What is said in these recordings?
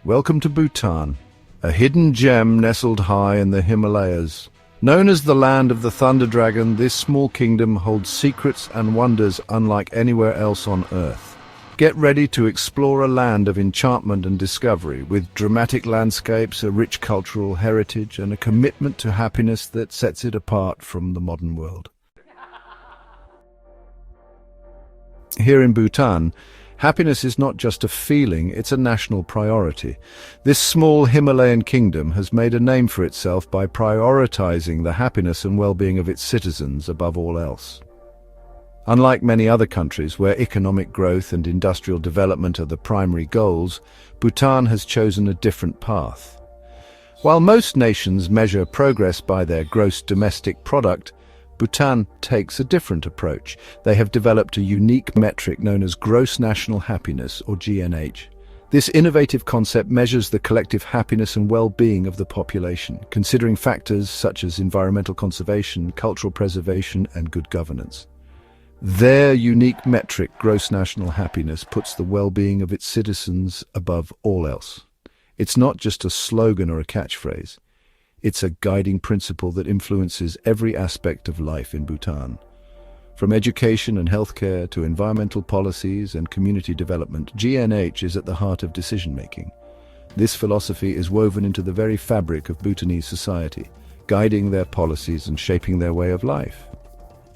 Welcome to Bhutan, a hidden gem nestled high in the Himalayas. Known as the land of the Thunder Dragon, this small kingdom holds secrets and wonders unlike anywhere else on Earth. Get ready to explore a land of enchantment and discovery, with dramatic landscapes, a rich cultural heritage, and a commitment to happiness that sets it apart from the modern world. Here in Bhutan, happiness is not just a feeling, it's a national priority. This small Himalayan kingdom has made a name for itself by prioritizing the happiness and well-being of its citizens above all else. Unlike many other countries where economic growth and industrial development are the primary goals, Bhutan has chosen a different path. While most nations measure progress by their gross domestic product, Bhutan takes a different approach. They have developed a unique metric known as Gross National Happiness, or GNH. This innovative concept measures the collective happiness and well-being of the population, considering factors such as environmental conservation, cultural preservation, and good governance. Their unique metric, Gross National Happiness, puts the well-being of its citizens above all else. It's not just a slogan or a catchphrase. It's a guiding principle that influences every aspect of life in Bhutan. From education and healthcare to environmental policies and community development, GNH is at the heart of decision-making. This philosophy is woven into the very fabric of Bhutanese society, guiding their policies and shaping their way of life.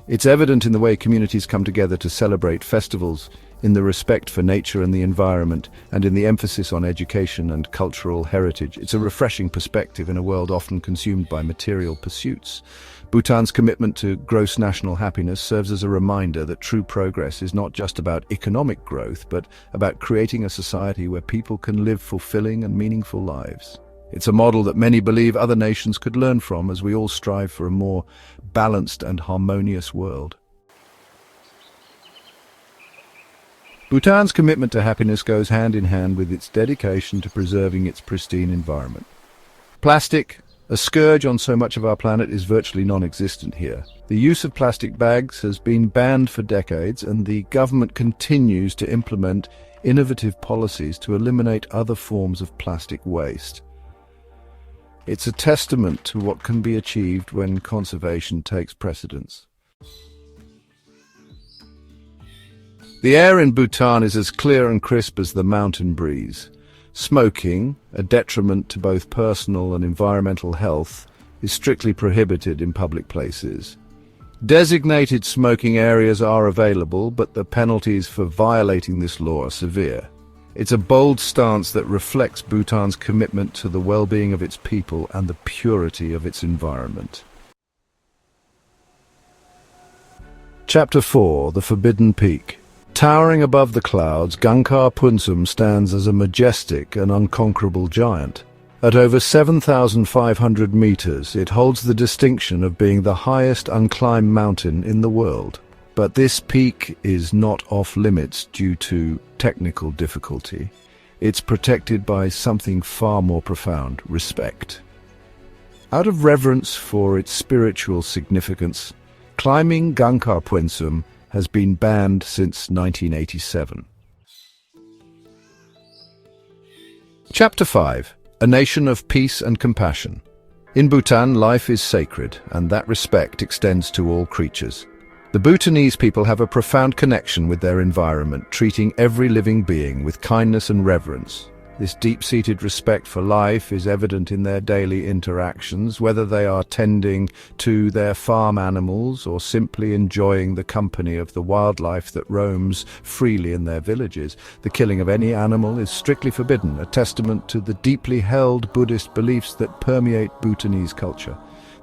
It's evident in the way communities come together to celebrate festivals, in the respect for nature and the environment, and in the emphasis on education and cultural heritage. It's a refreshing perspective in a world often consumed by material pursuits. Bhutan's commitment to gross national happiness serves as a reminder that true progress is not just about economic growth, but about creating a society where people can live fulfilling and meaningful lives. It's a model that many believe other nations could learn from as we all strive for a more balanced and harmonious world. Bhutan's commitment to happiness goes hand in hand with its dedication to preserving its pristine environment. Plastic, a scourge on so much of our planet, is virtually non-existent here. The use of plastic bags has been banned for decades, and the government continues to implement innovative policies to eliminate other forms of plastic waste. It's a testament to what can be achieved when conservation takes precedence. The air in Bhutan is as clear and crisp as the mountain breeze. Smoking, a detriment to both personal and environmental health, is strictly prohibited in public places. Designated smoking areas are available, but the penalties for violating this law are severe. It's a bold stance that reflects Bhutan's commitment to the well-being of its people and the purity of its environment. Chapter 4: The Forbidden Peak. Towering above the clouds, Gangkhar Punsum stands as a majestic and unconquerable giant. At over 7,500 meters, it holds the distinction of being the highest unclimbed mountain in the world. But this peak is not off-limits due to technical difficulty. It's protected by something far more profound: respect. Out of reverence for its spiritual significance, climbing Gangkhar Punsum has been banned since 1987. Chapter 5: A Nation of Peace and Compassion. In Bhutan, life is sacred, and that respect extends to all creatures. The Bhutanese people have a profound connection with their environment, treating every living being with kindness and reverence. This deep-seated respect for life is evident in their daily interactions, whether they are tending to their farm animals or simply enjoying the company of the wildlife that roams freely in their villages. The killing of any animal is strictly forbidden, a testament to the deeply held Buddhist beliefs that permeate Bhutanese culture.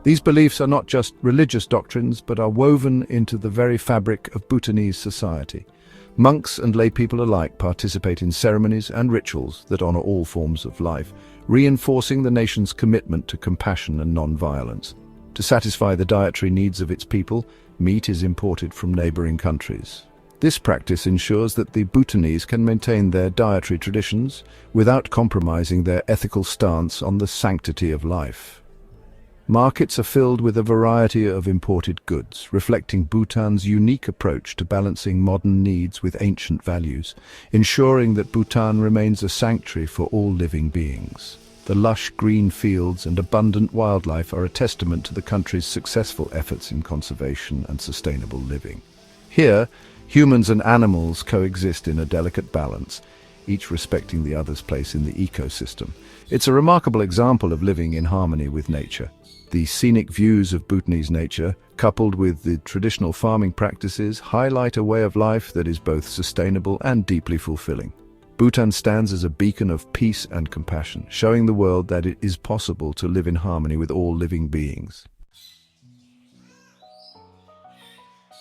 These beliefs are not just religious doctrines, but are woven into the very fabric of Bhutanese society. Monks and lay people alike participate in ceremonies and rituals that honor all forms of life, reinforcing the nation's commitment to compassion and non-violence. To satisfy the dietary needs of its people, meat is imported from neighboring countries. This practice ensures that the Bhutanese can maintain their dietary traditions without compromising their ethical stance on the sanctity of life. Markets are filled with a variety of imported goods, reflecting Bhutan's unique approach to balancing modern needs with ancient values, ensuring that Bhutan remains a sanctuary for all living beings. The lush green fields and abundant wildlife are a testament to the country's successful efforts in conservation and sustainable living. Here, humans and animals coexist in a delicate balance, each respecting the other's place in the ecosystem. It's a remarkable example of living in harmony with nature. The scenic views of Bhutanese nature, coupled with the traditional farming practices, highlight a way of life that is both sustainable and deeply fulfilling. Bhutan stands as a beacon of peace and compassion, showing the world that it is possible to live in harmony with all living beings.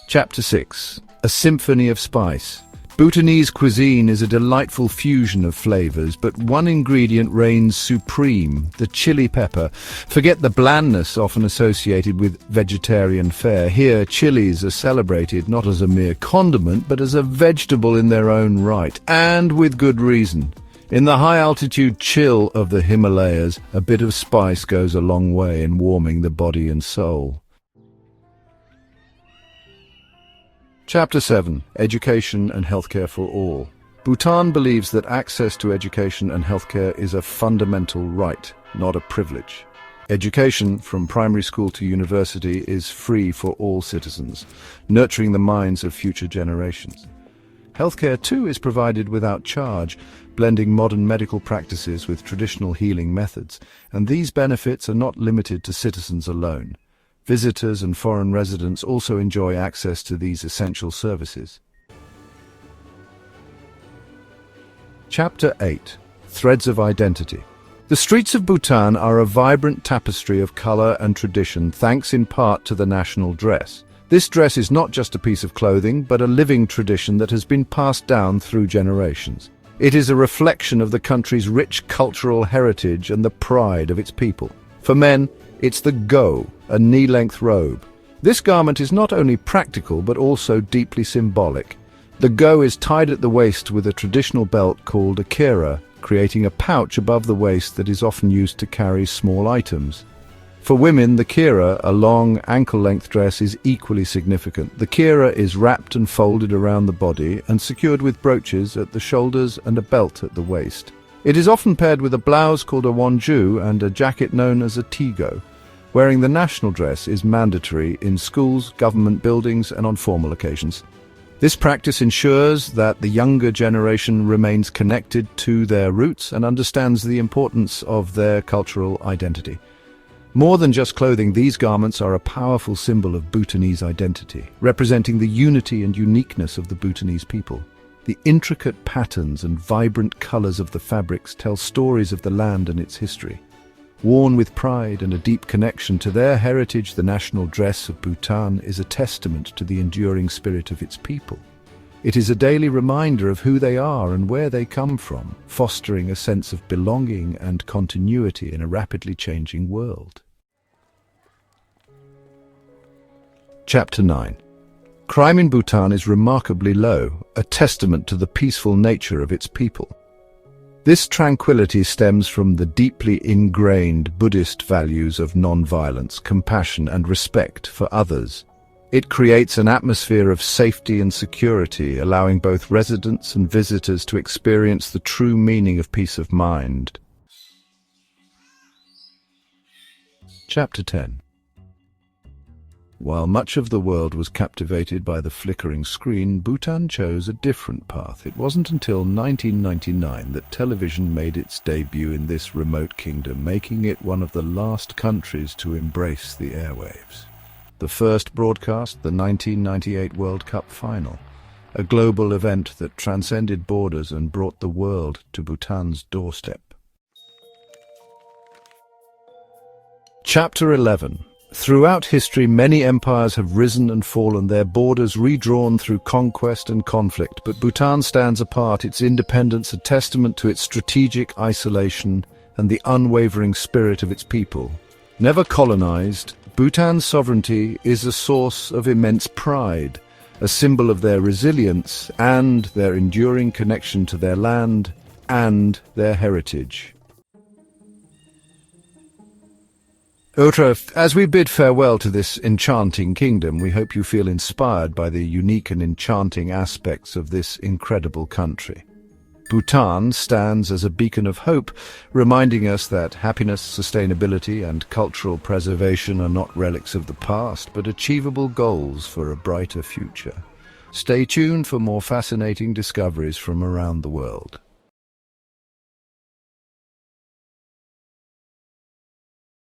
Chapter 6. A Symphony of Spice. Bhutanese cuisine is a delightful fusion of flavors, but one ingredient reigns supreme: the chili pepper. Forget the blandness often associated with vegetarian fare. Here, chilies are celebrated not as a mere condiment, but as a vegetable in their own right, and with good reason. In the high-altitude chill of the Himalayas, a bit of spice goes a long way in warming the body and soul. Chapter 7. Education and Healthcare for All. Bhutan believes that access to education and healthcare is a fundamental right, not a privilege. Education, from primary school to university, is free for all citizens, nurturing the minds of future generations. Healthcare, too, is provided without charge, blending modern medical practices with traditional healing methods, and these benefits are not limited to citizens alone. Visitors and foreign residents also enjoy access to these essential services. Chapter 8. Threads of Identity. The streets of Bhutan are a vibrant tapestry of color and tradition, thanks in part to the national dress. This dress is not just a piece of clothing, but a living tradition that has been passed down through generations. It is a reflection of the country's rich cultural heritage and the pride of its people. For men, it's the go, a knee-length robe. This garment is not only practical but also deeply symbolic. The go is tied at the waist with a traditional belt called a kira, creating a pouch above the waist that is often used to carry small items. For women, the kira, a long ankle-length dress, is equally significant. The kira is wrapped and folded around the body and secured with brooches at the shoulders and a belt at the waist. It is often paired with a blouse called a wonju and a jacket known as a tigo. Wearing the national dress is mandatory in schools, government buildings, and on formal occasions. This practice ensures that the younger generation remains connected to their roots and understands the importance of their cultural identity. More than just clothing, these garments are a powerful symbol of Bhutanese identity, representing the unity and uniqueness of the Bhutanese people. The intricate patterns and vibrant colors of the fabrics tell stories of the land and its history. Worn with pride and a deep connection to their heritage, the national dress of Bhutan is a testament to the enduring spirit of its people. It is a daily reminder of who they are and where they come from, fostering a sense of belonging and continuity in a rapidly changing world. Chapter 9. Crime in Bhutan is remarkably low, a testament to the peaceful nature of its people. This tranquility stems from the deeply ingrained Buddhist values of non-violence, compassion, and respect for others. It creates an atmosphere of safety and security, allowing both residents and visitors to experience the true meaning of peace of mind. Chapter 10. While much of the world was captivated by the flickering screen, Bhutan chose a different path. It wasn't until 1999 that television made its debut in this remote kingdom, making it one of the last countries to embrace the airwaves. The first broadcast, the 1998 World Cup final, a global event that transcended borders and brought the world to Bhutan's doorstep. Chapter 11. Throughout history, many empires have risen and fallen, their borders redrawn through conquest and conflict, but Bhutan stands apart, its independence a testament to its strategic isolation and the unwavering spirit of its people. Never colonized, Bhutan's sovereignty is a source of immense pride, a symbol of their resilience and their enduring connection to their land and their heritage. Otra, as we bid farewell to this enchanting kingdom, we hope you feel inspired by the unique and enchanting aspects of this incredible country. Bhutan stands as a beacon of hope, reminding us that happiness, sustainability, and cultural preservation are not relics of the past, but achievable goals for a brighter future. Stay tuned for more fascinating discoveries from around the world.